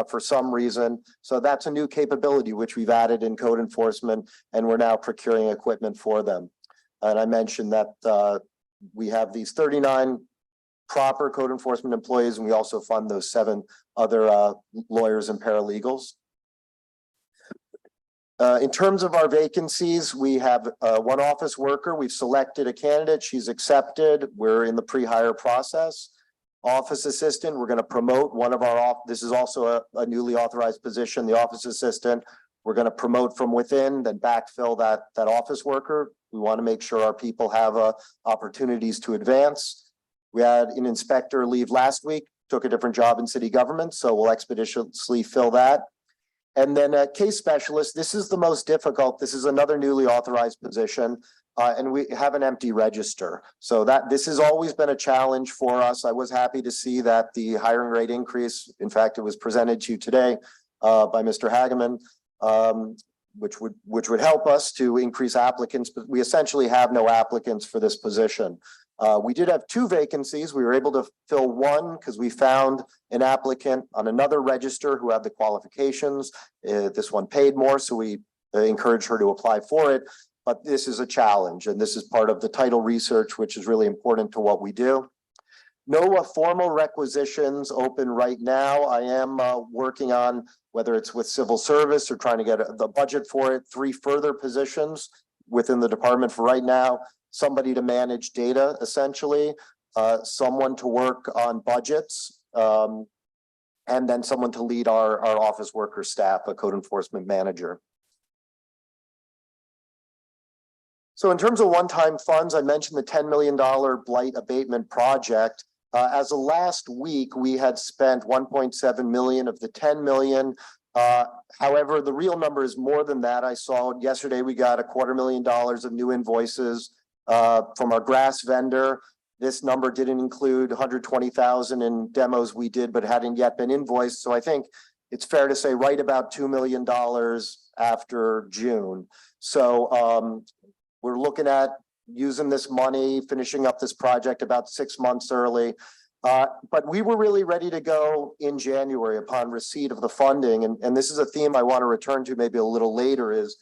for some reason. So that's a new capability which we've added in code enforcement, and we're now procuring equipment for them. And I mentioned that we have these 39 proper code enforcement employees, and we also fund those 7 other lawyers and paralegals. In terms of our vacancies, we have 1 office worker. We've selected a candidate. She's accepted. We're in the pre-hire process. Office assistant, we're going to promote one of our this is also a newly authorized position, the office assistant. We're going to promote from within, then backfill that office worker. We want to make sure our people have opportunities to advance. We had an inspector leave last week, took a different job in city government, so we'll expeditiously fill that. And then a case specialist, this is the most difficult. This is another newly authorized position, and we have an empty register. So this has always been a challenge for us. I was happy to see that the hiring rate increase. In fact, it was presented to you today by Mr. Hageman, which would help us to increase applicants, but we essentially have no applicants for this position. We did have 2 vacancies. We were able to fill 1 because we found an applicant on another register who had the qualifications. This one paid more, so we encouraged her to apply for it. But this is a challenge, and this is part of the title research, which is really important to what we do. No formal requisitions open right now. I am working on, whether it's with civil service or trying to get the budget for it, 3 further positions within the department for right now. Somebody to manage data, essentially, someone to work on budgets, and then someone to lead our office worker staff, a code enforcement manager. So in terms of one-time funds, I mentioned the $10 million blight abatement project. As of last week, we had spent 1.7 million of the 10 million. However, the real number is more than that. I saw yesterday we got $250,000 of new invoices from our grass vendor. This number didn't include 120,000 in demos we did, but hadn't yet been invoiced. So I think it's fair to say right about $2 million after June. So we're looking at using this money, finishing up this project about 6 months early. But we were really ready to go in January upon receipt of the funding. And this is a theme I want to return to maybe a little later, is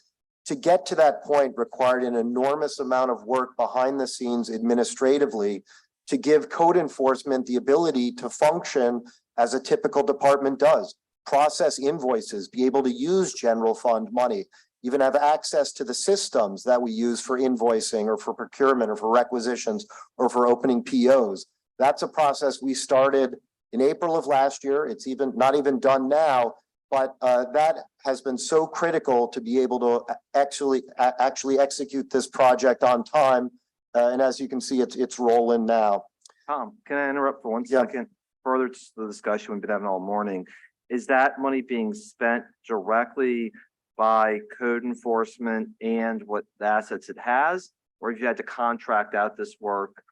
to get to that point required an enormous amount of work behind the scenes administratively to give code enforcement the ability to function as a typical department does. Process invoices, be able to use general fund money, even have access to the systems that we use for invoicing or for procurement or for requisitions or for opening POs. That's a process we started in April of last year. It's not even done now, but that has been so critical to be able to actually execute this project on time. And as you can see, it's rolling now. Tom, can I interrupt for 1 second? Further to the discussion we've been having all morning, is that money being spent directly by code enforcement and what the assets it has, or have you had to contract out this work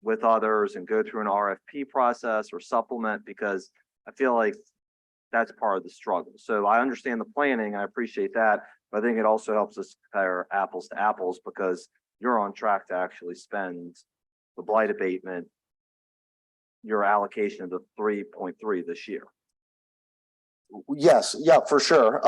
with others and go through an RFP process or supplement? Because I feel like that's part of the struggle. So I understand the planning, I appreciate that, but I think it also helps us compare apples to apples, because you're on track to actually spend the blight abatement, your allocation of the 3.3 this year. Yes, yeah, for sure.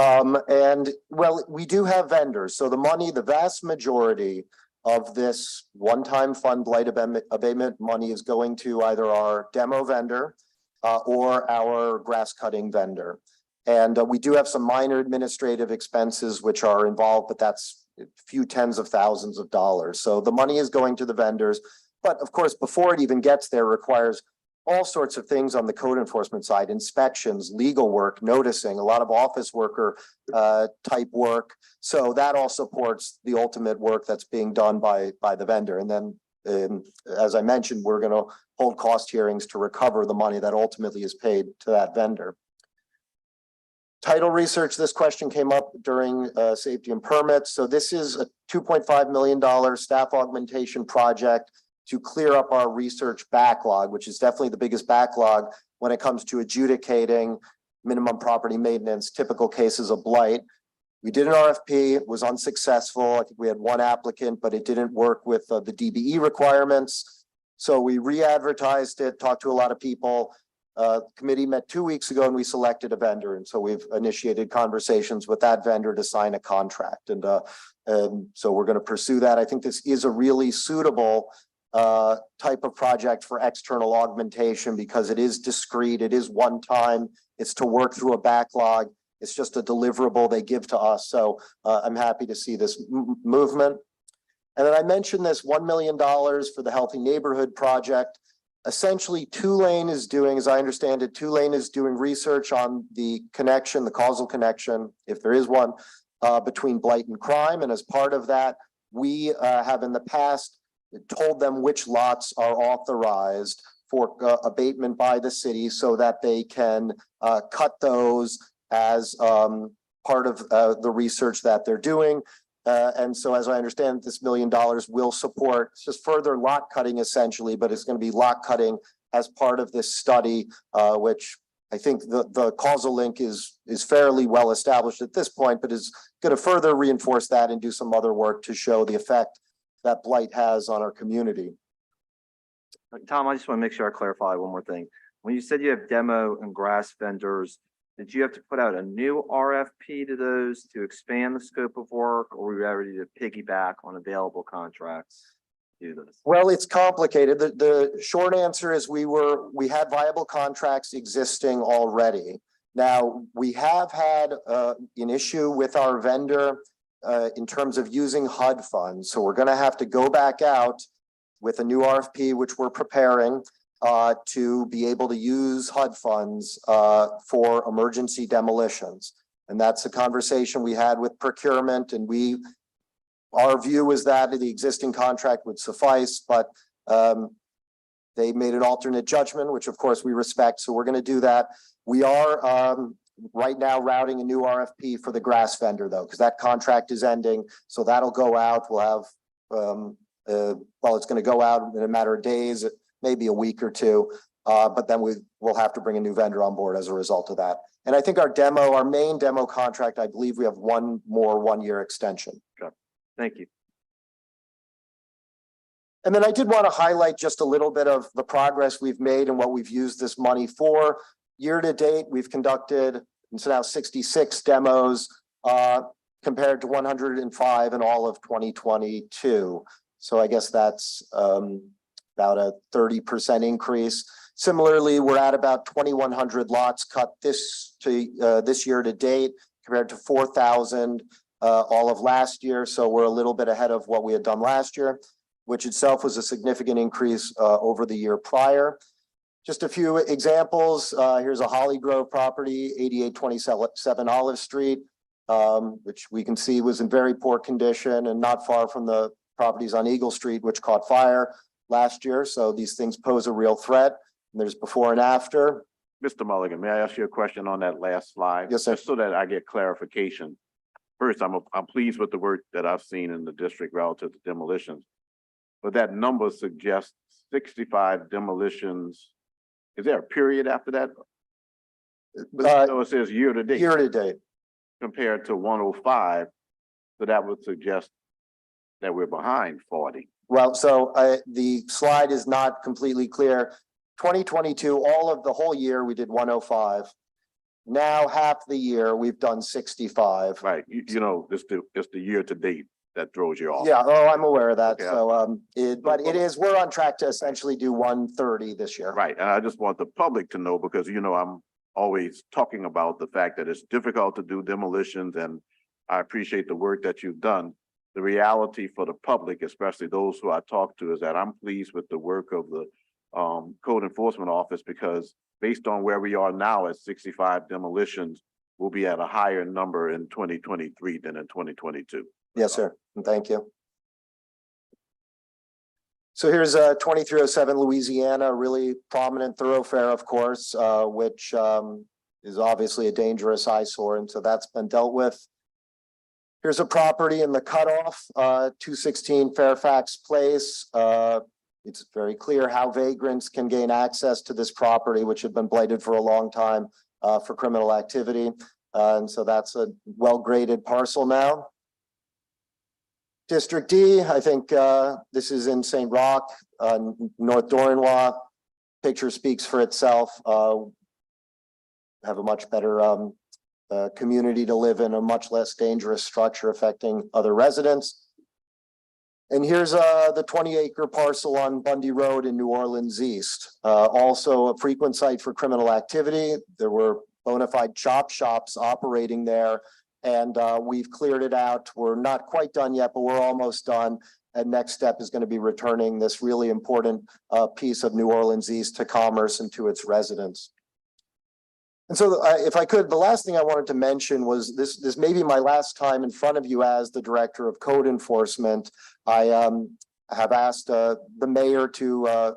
And well, we do have vendors. So the money, the vast majority of this one-time fund blight abatement money is going to either our demo vendor or our grass cutting vendor. And we do have some minor administrative expenses which are involved, but that's a few tens of thousands of dollars. So the money is going to the vendors. But of course, before it even gets there, requires all sorts of things on the code enforcement side: inspections, legal work, noticing, a lot of office worker type work. So that all supports the ultimate work that's being done by the vendor. And then, as I mentioned, we're going to hold cost hearings to recover the money that ultimately is paid to that vendor. Title research, this question came up during safety and permits. So this is a $2.5 million staff augmentation project to clear up our research backlog, which is definitely the biggest backlog when it comes to adjudicating minimum property maintenance, typical cases of blight. We did an RFP, it was unsuccessful. I think we had 1 applicant, but it didn't work with the DBE requirements. So we re-advertised it, talked to a lot of people. committee met 2 weeks ago and we selected a vendor. And so we've initiated conversations with that vendor to sign a contract. And so we're going to pursue that. I think this is a really suitable type of project for external augmentation because it is discrete. It is one time. It's to work through a backlog. It's just a deliverable they give to us. So I'm happy to see this movement. And then I mentioned this $1 million for the Healthy Neighborhood Project. Essentially, Tulane is doing, as I understand it, Tulane is doing research on the connection, the causal connection, if there is one, between blight and crime. And as part of that, we have in the past told them which lots are authorized for abatement by the city so that they can cut those as part of the research that they're doing. And so as I understand, this $1 million will support just further lot cutting essentially, but it's going to be lot cutting as part of this study, which I think the causal link is fairly well established at this point, but is going to further reinforce that and do some other work to show the effect that blight has on our community. Tom, I just want to make sure I clarify one more thing. When you said you have demo and grass vendors, did you have to put out a new RFP to those to expand the scope of work, or were you ready to piggyback on available contracts to do this? Well, it's complicated. The short answer is we had viable contracts existing already. Now, we have had an issue with our vendor in terms of using HUD funds. So we're going to have to go back out with a new RFP, which we're preparing to be able to use HUD funds for emergency demolitions. And that's a conversation we had with procurement, and our view is that the existing contract would suffice, but they made an alternate judgment, which of course we respect. So we're going to do that. We are right now routing a new RFP for the grass vendor though, because that contract is ending. So that'll go out. We'll have, well, it's going to go out in a matter of days, maybe a week or two, but then we'll have to bring a new vendor on board as a result of that. And I think our main demo contract, I believe we have one more 1-year extension. Okay. Thank you. And then I did want to highlight just a little bit of the progress we've made and what we've used this money for. Year to date, we've conducted, it's now 66 demos compared to 105 in all of 2022. So I guess that's about a 30% increase. Similarly, we're at about 2,100 lots cut this year to date compared to 4,000 all of last year. So we're a little bit ahead of what we had done last year, which itself was a significant increase over the year prior. Just a few examples. Here's a Holly Grove property, 8827 Olive Street, which we can see was in very poor condition and not far from the properties on Eagle Street, which caught fire last year. So these things pose a real threat. And there's before and after. Mr. Mulligan, may I ask you a question on that last slide? Yes, sir. Just so that I get clarification. First, I'm pleased with the work that I've seen in the district relative to demolitions. But that number suggests 65 demolitions. Is there a period after that? So it says year to date. Year to date. Compared to 105. So that would suggest that we're behind 40. Well, so the slide is not completely clear. 2022, all of the whole year, we did 105. Now half the year, we've done 65. Right. You know, it's the year to date that throws you off. Yeah. Oh, I'm aware of that. Yeah. So, but we're on track to essentially do 130 this year. Right. And I just want the public to know because, you know, I'm always talking about the fact that it's difficult to do demolitions, and I appreciate the work that you've done. The reality for the public, especially those who I talk to, is that I'm pleased with the work of the Code Enforcement Office, because based on where we are now at 65 demolitions, we'll be at a higher number in 2023 than in 2022. Yes, sir. And thank you. So here's 2307 Louisiana, a really prominent thoroughfare, of course, which is obviously a dangerous eyesore. And so that's been dealt with. Here's a property in the cutoff, 216 Fairfax Place. It's very clear how vagrants can gain access to this property, which had been blighted for a long time for criminal activity. And so that's a well-graded parcel now. District D, I think this is in St. Roch, North Dorinwa. picture speaks for itself. Have a much better community to live in, a much less dangerous structure affecting other residents. And here's the 20-acre parcel on Bundy Road in New Orleans East. Also a frequent site for criminal activity. There were bona fide chop shops operating there, and we've cleared it out. We're not quite done yet, but we're almost done. And next step is going to be returning this really important piece of New Orleans East to commerce and to its residents. And so if I could, the last thing I wanted to mention was this may be my last time in front of you as the Director of Code Enforcement. I have asked the mayor to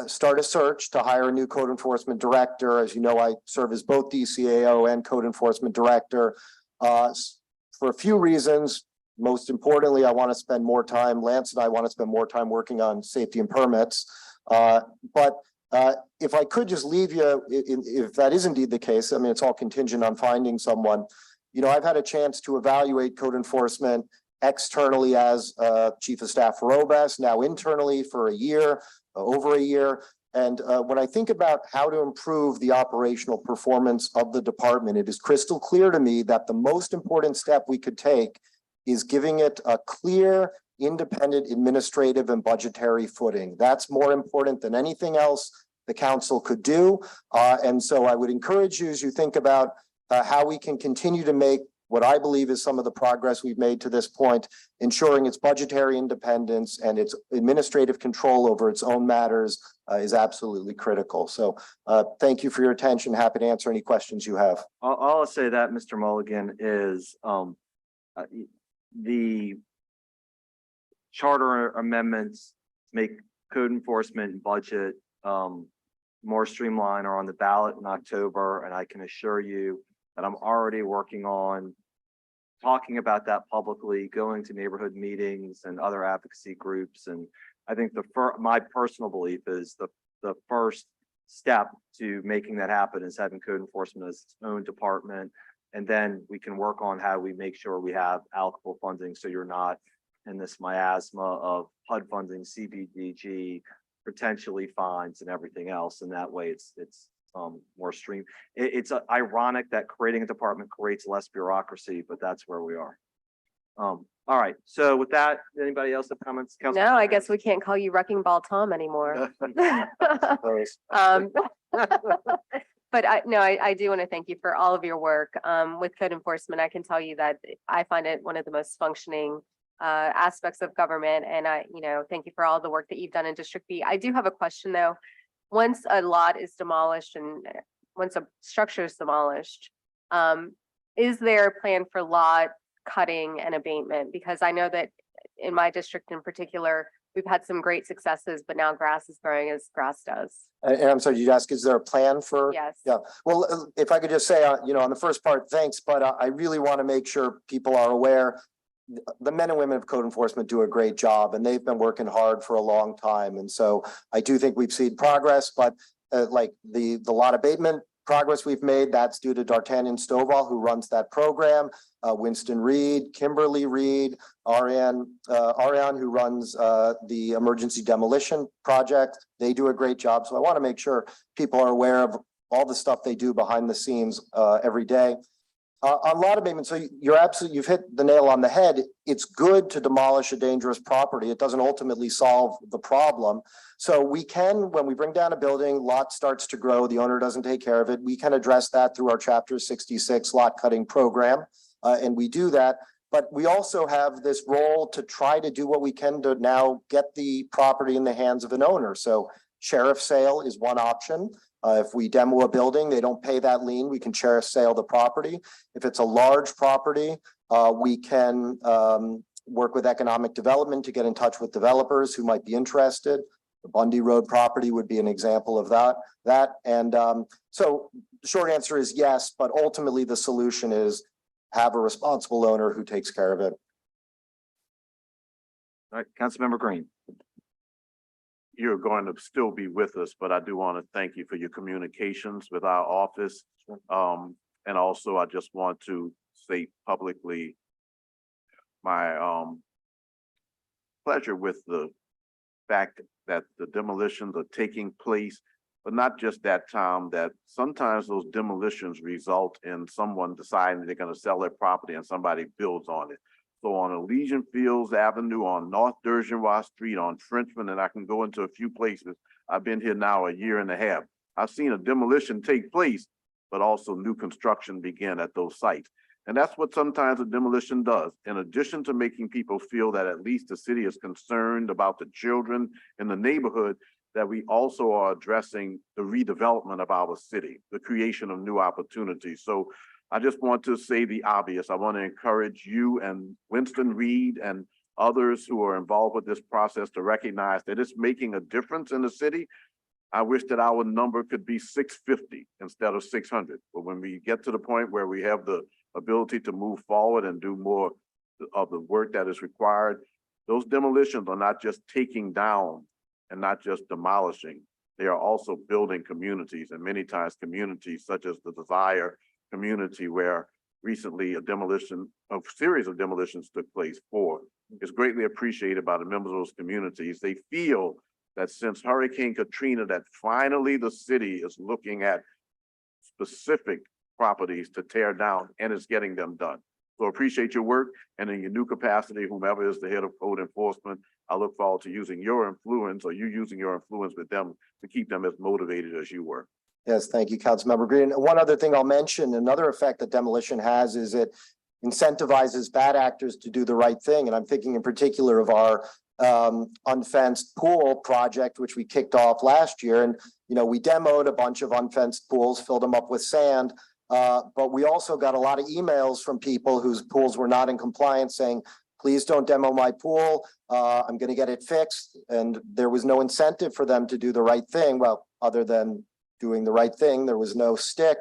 start a search to hire a new code enforcement director. As you know, I serve as both DCAO and code enforcement director for a few reasons. Most importantly, I want to spend more time, Lance and I want to spend more time working on safety and permits. If I could just leave you, if that is indeed the case, I mean, it's all contingent on finding someone. You know, I've had a chance to evaluate code enforcement externally as Chief of Staff for OBES, now internally for a year, over a year. And when I think about how to improve the operational performance of the department, it is crystal clear to me that the most important step we could take is giving it a clear, independent administrative and budgetary footing. That's more important than anything else the council could do. And so I would encourage you, as you think about how we can continue to make what I believe is some of the progress we've made to this point, ensuring its budgetary independence and its administrative control over its own matters is absolutely critical. So thank you for your attention. Happy to answer any questions you have. All I'll say that, Mr. Mulligan, is the charter amendments make code enforcement budget more streamlined are on the ballot in October, and I can assure you that I'm already working on talking about that publicly, going to neighborhood meetings and other advocacy groups. And I think my personal belief is the first step to making that happen is having code enforcement as its own department. And then we can work on how we make sure we have allocable funding so you're not in this miasma of HUD funding, CBDG, potentially fines and everything else. And that way it's more stream. It's ironic that creating a department creates less bureaucracy, but that's where we are. All right. So with that, anybody else have comments? No, I guess we can't call you Wrecking Ball Tom anymore. But I do want to thank you for all of your work with code enforcement. I can tell you that I find it one of the most functioning aspects of government. And thank you for all the work that you've done in District B. I do have a question though. Once a lot is demolished and once a structure is demolished, is there a plan for lot cutting and abatement? Because I know that in my district in particular, we've had some great successes, but now grass is growing as grass does. And I'm sorry, you ask, is there a plan for? Yes. Yeah. Well, if I could just say, on the first part, thanks, but I really want to make sure people are aware. The men and women of code enforcement do a great job, and they've been working hard for a long time. And so I do think we've seen progress, but like the lot abatement progress we've made, that's due to D'Artagnan Stovall, who runs that program, Winston Reed, Kimberly Reed, Ariane, who runs the emergency demolition project. They do a great job. So I want to make sure people are aware of all the stuff they do behind the scenes every day. On lot abatement, so you've hit the nail on the head. It's good to demolish a dangerous property. It doesn't ultimately solve the problem. So we can, when we bring down a building, lot starts to grow, the owner doesn't take care of it. We can address that through our Chapter 66 lot cutting program. And we do that. But we also have this role to try to do what we can to now get the property in the hands of an owner. So sheriff sale is one option. If we demo a building, they don't pay that lien, we can sheriff sale the property. If it's a large property, we can work with economic development to get in touch with developers who might be interested. The Bundy Road property would be an example of that. And so the short answer is yes, but ultimately the solution is have a responsible owner who takes care of it. All right, Councilmember Green. You're going to still be with us, but I do want to thank you for your communications with our office. And also I just want to state publicly my pleasure with the fact that the demolitions are taking place But not just that, Tom, that sometimes those demolitions result in someone deciding they're gonna sell their property and somebody builds on it. So on Elysian Fields Avenue, on North Durgeois Street, on Frenchman, and I can go into a few places. I've been here now a year and a half. I've seen a demolition take place, but also new construction begin at those sites. And that's what sometimes a demolition does. In addition to making people feel that at least the city is concerned about the children in the neighborhood, that we also are addressing the redevelopment of our city, the creation of new opportunities. So I just want to say the obvious. I want to encourage you and Winston Reed and others who are involved with this process to recognize that it's making a difference in the city. I wish that our number could be 650 instead of 600. But when we get to the point where we have the ability to move forward and do more of the work that is required, those demolitions are not just taking down and not just demolishing. They are also building communities, and many times communities such as the Desire community, where recently a series of demolitions took place. Is greatly appreciated by the members of those communities. They feel that since Hurricane Katrina, that finally the city is looking at specific properties to tear down and is getting them done. So appreciate your work, and in your new capacity, whomever is the head of code enforcement, I look forward to using your influence, or you using your influence with them to keep them as motivated as you were. Yes, thank you, Councilmember Green. One other thing I'll mention, another effect that demolition has is it incentivizes bad actors to do the right thing. And I'm thinking in particular of our unfenced pool project, which we kicked off last year. And, we demoed a bunch of unfenced pools, filled them up with sand. But we also got a lot of emails from people whose pools were not in compliance saying, please don't demo my pool. I'm going to get it fixed. And there was no incentive for them to do the right thing. Well, other than doing the right thing, there was no stick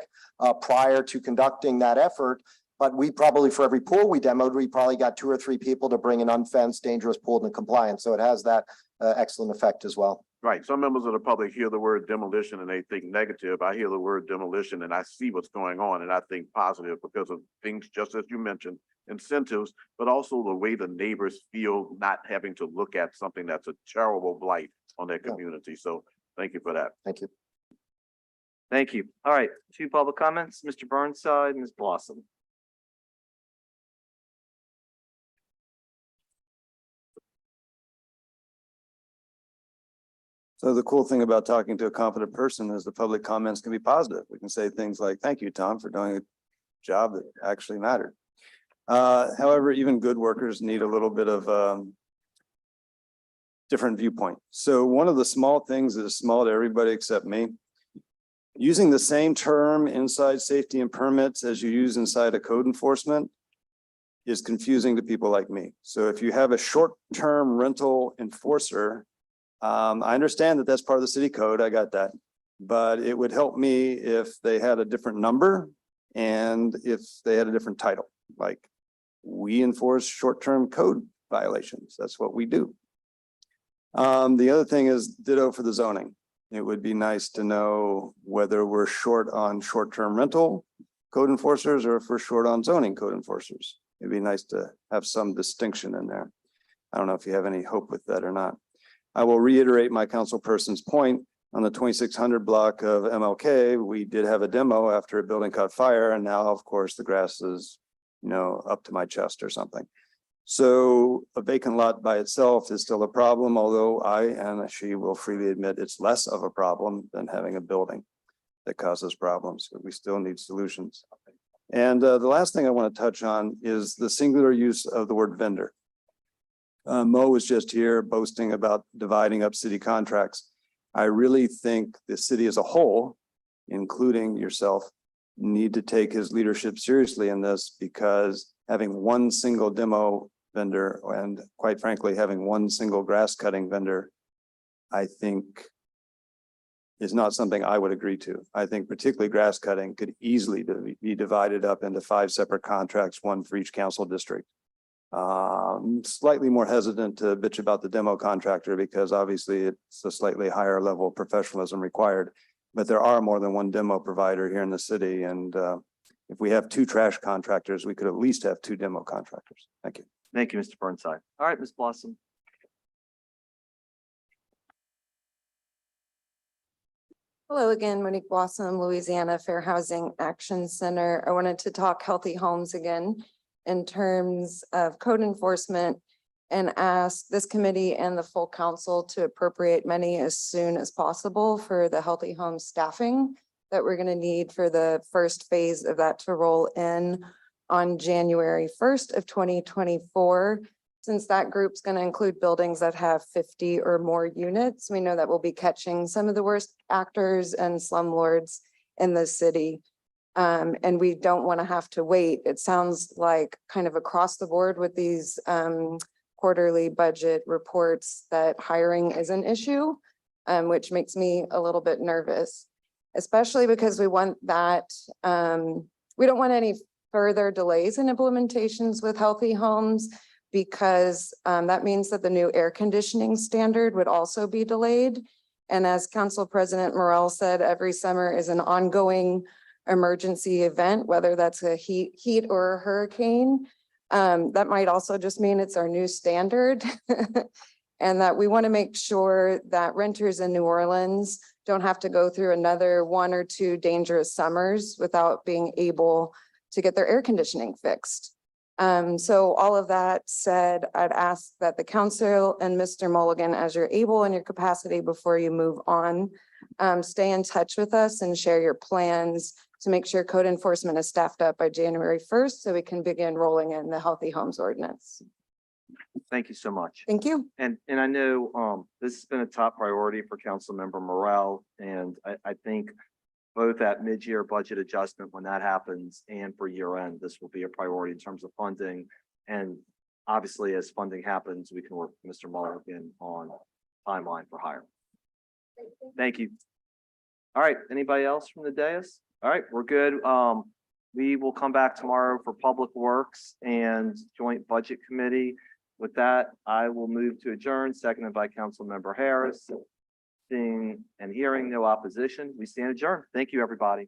prior to conducting that effort. But we probably, for every pool we demoed, we probably got 2 or 3 people to bring an unfenced, dangerous pool into compliance. So it has that excellent effect as well. Right. Some members of the public hear the word demolition and they think negative. I hear the word demolition and I see what's going on, and I think positive because of things just as you mentioned, incentives, but also the way the neighbors feel not having to look at something that's a terrible blight on their community. So thank you for that. Thank you. Thank you. All right, 2 public comments, Mr. Burnside, Ms. Blossom. So the cool thing about talking to a competent person is the public comments can be positive. We can say things like, thank you, Tom, for doing a job that actually mattered. However, even good workers need a little bit of different viewpoint. So one of the small things that is small to everybody except me, using the same term inside safety and permits as you use inside a code enforcement is confusing to people like me. So if you have a short-term rental enforcer, I understand that that's part of the city code. I got that. But it would help me if they had a different number and if they had a different title. Like, we enforce short-term code violations. That's what we do. The other thing is ditto for the zoning. It would be nice to know whether we're short on short-term rental code enforcers or if we're short on zoning code enforcers. It'd be nice to have some distinction in there. I don't know if you have any hope with that or not. I will reiterate my councilperson's point on the 2600 block of MLK. We did have a demo after a building caught fire, and now, of course, the grass is, up to my chest or something. So a vacant lot by itself is still a problem, although I and she will freely admit it's less of a problem than having a building that causes problems, but we still need solutions. And the last thing I want to touch on is the singular use of the word vendor. Mo was just here boasting about dividing up city contracts. I really think the city as a whole, including yourself, need to take his leadership seriously in this, because having one single demo vendor and, quite frankly, having one single grass cutting vendor, I think is not something I would agree to. I think particularly grass cutting could easily be divided up into 5 separate contracts, 1 for each council district. Slightly more hesitant to bitch about the demo contractor because obviously it's a slightly higher level of professionalism required, but there are more than 1 demo provider here in the city. And if we have 2 trash contractors, we could at least have 2 demo contractors. Thank you. Thank you, Mr. Burnside. All right, Ms. Blossom. Hello again, Monique Blossom, Louisiana Fair Housing Action Center. I wanted to talk healthy homes again in terms of code enforcement and ask this committee and the full council to appropriate money as soon as possible for the healthy home staffing that we're going to need for the first phase of that to roll in on January 1st of 2024. Since that group's going to include buildings that have 50 or more units, we know that we'll be catching some of the worst actors and slumlords in the city. And we don't want to have to wait. It sounds like kind of across the board with these quarterly budget reports that hiring is an issue, which makes me a little bit nervous, especially because we want that, we don't want any further delays in implementations with healthy homes, because that means that the new air conditioning standard would also be delayed. And as Council President Morrell said, every summer is an ongoing emergency event, whether that's a heat or a hurricane. That might also just mean it's our new standard. And that we want to make sure that renters in New Orleans don't have to go through another 1 or 2 dangerous summers without being able to get their air conditioning fixed. So all of that said, I'd ask that the council and Mr. Mulligan, as you're able in your capacity before you move on, stay in touch with us and share your plans to make sure code enforcement is staffed up by January 1st so we can begin rolling in the healthy homes ordinance. Thank you so much. Thank you. And I know this has been a top priority for Councilmember Morrell, and I think both at mid-year budget adjustment when that happens and for year end, this will be a priority in terms of funding. And obviously, as funding happens, we can work with Mr. Mulligan on timeline for hire. Thank you. All right, anybody else from the dais? All right, we're good. We will come back tomorrow for Public Works and Joint Budget Committee. With that, I will move to adjourn, seconded by Councilmember Harris. Seeing and hearing no opposition, we stand adjourned. Thank you, everybody.